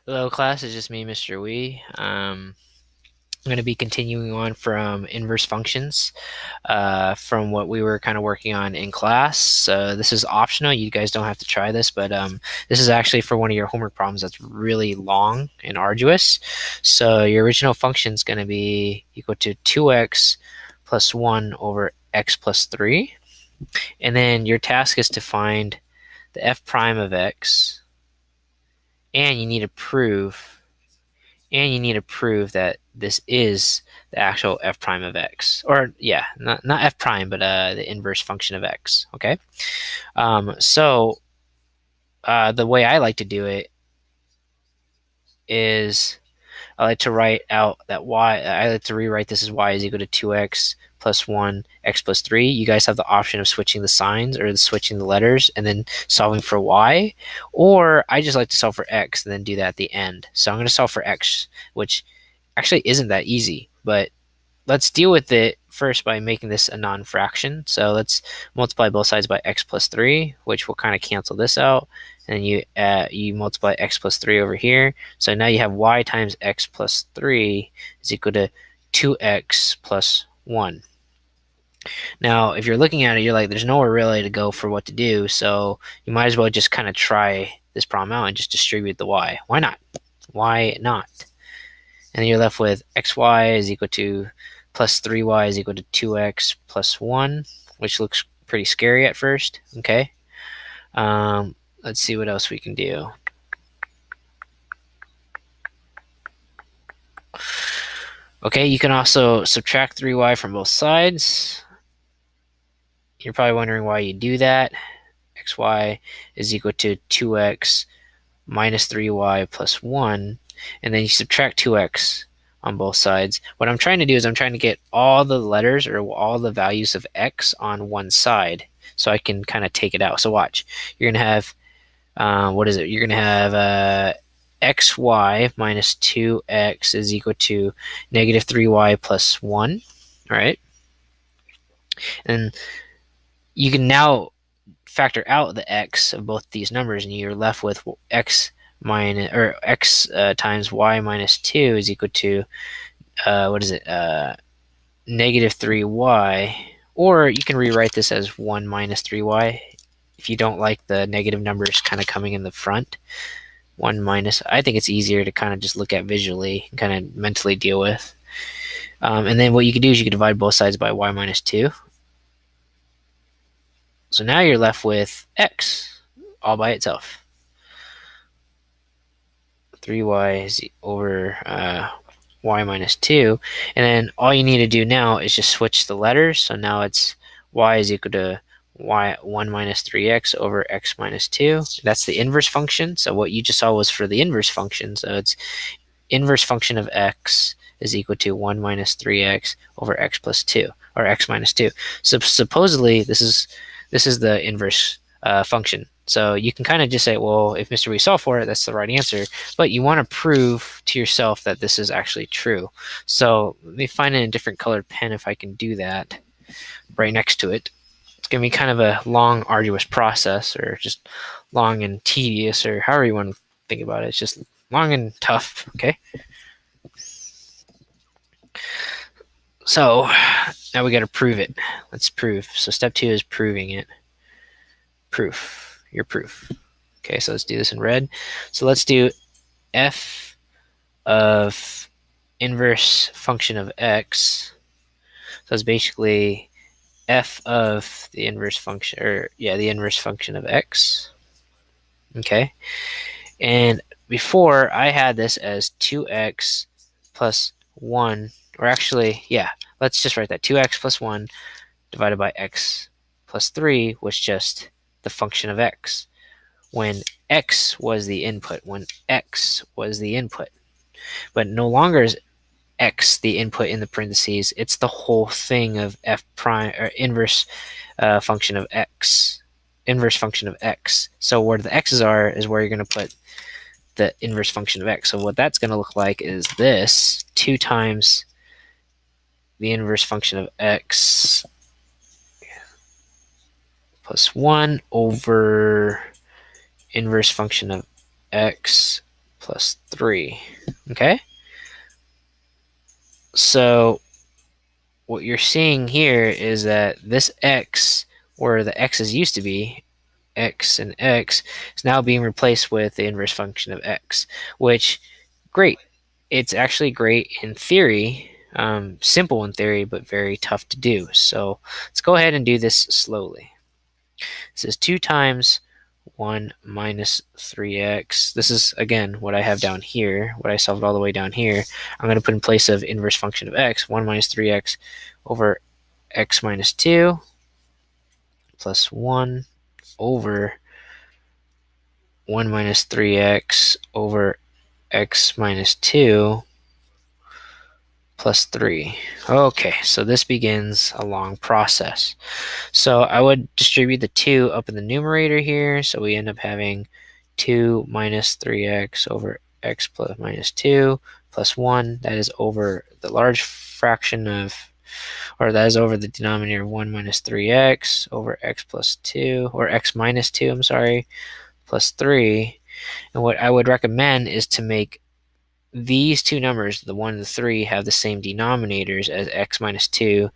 Hello, class. It's just me, Mr. Wee. I'm going to be continuing on from inverse functions from what we were kind of working on in class. So this is optional. You guys don't have to try this, but this is actually for one of your homework problems that's really long and arduous. So your original function is going to be equal to 2x plus 1 over x plus 3. And then your task is to find the f prime of x, and you need to prove that this is the actual f prime of x, or yeah, not f prime, but the inverse function of x. Okay. So the way I like to do it is I like to write out that I like to rewrite this as y is equal to 2x plus 1 x plus 3. You guys have the option of switching the signs or switching the letters and then solving for y, or I just like to solve for x and then do that at the end. So I'm going to solve for x, which actually isn't that easy, but let's deal with it first by making this a non-fraction. So let's multiply both sides by x plus 3, which will kind of cancel this out. And you multiply x plus 3 over here. So now you have y times x plus 3 is equal to 2x plus 1. Now, if you're looking at it, you're like, there's nowhere really to go for what to do. So you might as well just kind of try this problem out and just distribute the y. Why not? Why not? And then you're left with xy is equal to plus 3y is equal to 2x plus 1, which looks pretty scary at first. Okay. Let's see what else we can do. Okay, you can also subtract 3y from both sides. You're probably wondering why you do that. Xy is equal to 2x minus 3y plus 1, and then you subtract 2x on both sides. What I'm trying to do is I'm trying to get all the letters or all the values of x on one side so I can kind of take it out. So watch. You're going to have, what is it? You're going to have xy minus 2x is equal to negative 3y plus 1, right? And you can now factor out the x of both these numbers, and you're left with x minus or x times y minus 2 is equal to what is it? Negative 3y, or you can rewrite this as 1 minus 3y if you don't like the negative numbers kind of coming in the front. 1 minus, I think it's easier to kind of just look at visually and kind of mentally deal with. And then what you can do is you can divide both sides by y minus 2. So now you're left with x all by itself. 3y is over y minus 2. And then all you need to do now is just switch the letters. So now it's y is equal to y 1 minus 3x over x minus 2. That's the inverse function. So what you just saw was for the inverse function. So it's inverse function of x is equal to 1 minus 3x over x plus 2, or x minus 2. So supposedly this is the inverse function. So you can kind of just say, well, if Mr. Wee solved for it, that's the right answer. But you want to prove to yourself that this is actually true. So let me find a different colored pen if I can do that right next to it. It's going to be kind of a long, arduous process, or just long and tedious, or however you want to think about it. It's just long and tough, okay? So now we got to prove it. Let's prove. So step 2 is proving it. Proof. Your proof. Okay, so let's do this in red. So let's do f of inverse function of x. So it's basically f of the inverse function, or yeah, the inverse function of x. Okay, and before I had this as 2x plus 1, or actually, yeah, let's just write that 2x plus 1 divided by x plus 3 was just the function of x when x was the input, But no longer is x the input in the parentheses. It's the whole thing of f prime, or inverse function of x. So where the x's are is where you're going to put the inverse function of x. So what that's going to look like is this: 2 times the inverse function of x plus 1 over inverse function of x plus 3. Okay? So what you're seeing here is that this x, where the x's used to be, x and x, is now being replaced with the inverse function of x, which, great. It's actually great in theory, simple in theory, but very tough to do. So let's go ahead and do this slowly. This is 2 times 1 minus 3x. This is, again, what I have down here, what I solved all the way down here. I'm going to put in place of inverse function of x, 1 minus 3x over x minus 2 plus 1 over 1 minus 3x over x minus 2 plus 3. Okay, so this begins a long process. So I would distribute the 2 up in the numerator here, so we end up having 2 minus 3x over x plus minus 2 plus 1. That is over the large fraction of, or that is over the denominator 1 minus 3x over x plus 2, or x minus 2, I'm sorry, plus 3. And what I would recommend is to make these two numbers, the 1 and the 3, have the same denominators as x minus 2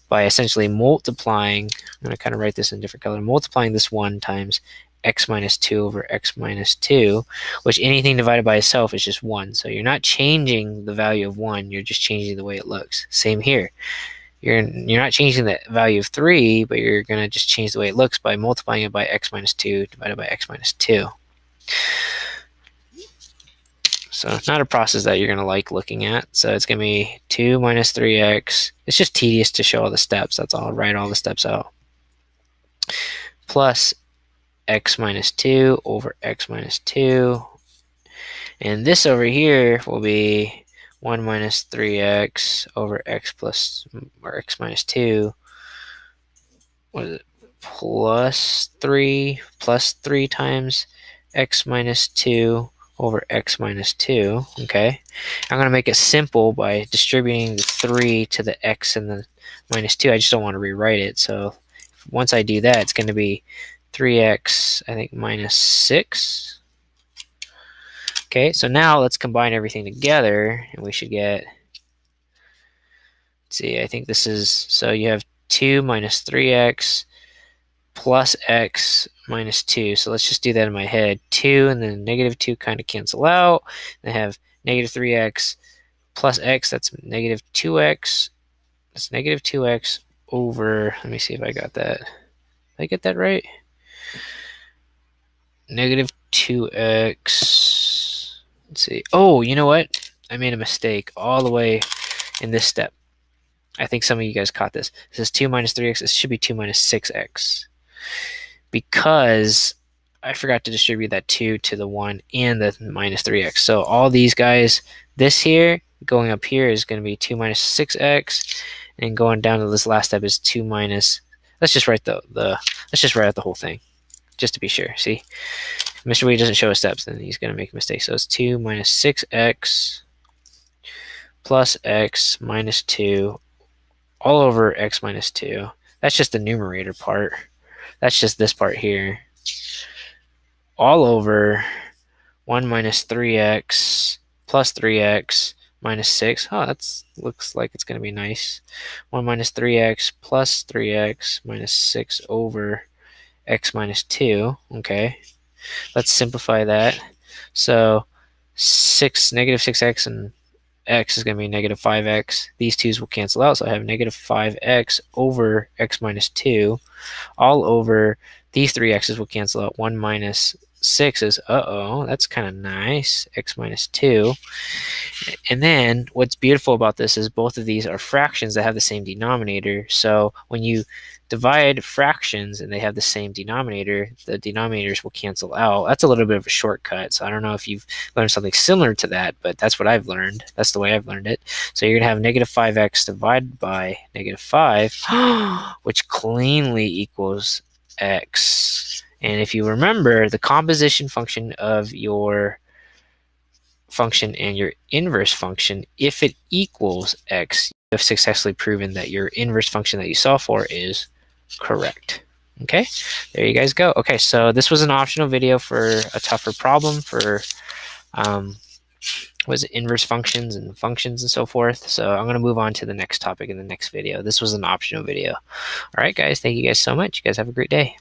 by essentially multiplying, I'm going to kind of write this in a different color, multiplying this 1 times x minus 2 over x minus 2, which anything divided by itself is just 1. So you're not changing the value of 1, you're just changing the way it looks. Same here. You're not changing the value of 3, but you're going to just change the way it looks by multiplying it by x minus 2 divided by x minus 2. So not a process that you're going to like looking at. So it's going to be 2 minus 3x. It's just tedious to show all the steps. That's all. I'll write all the steps out. Plus x minus 2 over x minus 2. And this over here will be 1 minus 3x over x plus, or x minus 2. What is it? Plus 3 times x minus 2 over x minus 2, okay? I'm going to make it simple by distributing the 3 to the x and the minus 2. I just don't want to rewrite it, so once I do that, it's going to be 3x, I think, minus 6. Okay, so now let's combine everything together, and we should get, let's see, I think this is, so you have 2 minus 3x plus x minus 2. So let's just do that in my head. 2 and then negative 2 kind of cancel out. I have negative 3x plus x, that's negative 2x. That's negative 2x over, let me see if I got that. Did I get that right? Negative 2x. Let's see. Oh, you know what? I made a mistake all the way in this step. I think some of you guys caught this. This is 2 minus 3x. This should be 2 minus 6x. Because I forgot to distribute that 2 to the 1 and the minus 3x. So all these guys, this here, going up here is going to be 2 minus 6x, and going down to this last step is 2 minus, let's just write let's just write out the whole thing, just to be sure. See, if Mr. Wade doesn't show us steps, then he's going to make a mistake. So it's 2 minus 6x plus x minus 2 all over x minus 2. That's just the numerator part. That's just this part here. All over 1 minus 3x plus 3x minus 6. Oh, that looks like it's going to be nice. 1 minus 3x plus 3x minus 6 over x minus 2. Okay. Let's simplify that. So negative 6x and x is going to be negative 5x. These 2's will cancel out, so I have negative 5x over x minus 2 all over these 3 x's will cancel out. 1 minus 6 is, that's kind of nice, x minus 2. And then what's beautiful about this is both of these are fractions that have the same denominator. So when you divide fractions and they have the same denominator, the denominators will cancel out. That's a little bit of a shortcut. So I don't know if you've learned something similar to that, but that's what I've learned. That's the way I've learned it. So you're going to have negative 5x divided by negative 5, which cleanly equals x. And if you remember, the composition function of your function and your inverse function, if it equals x, you have successfully proven that your inverse function that you solve for is correct. Okay, there you guys go. Okay, so this was an optional video for a tougher problem for was it, inverse functions and functions and so forth. So I'm going to move on to the next topic in the next video. This was an optional video. All right, guys, thank you guys so much. You guys have a great day.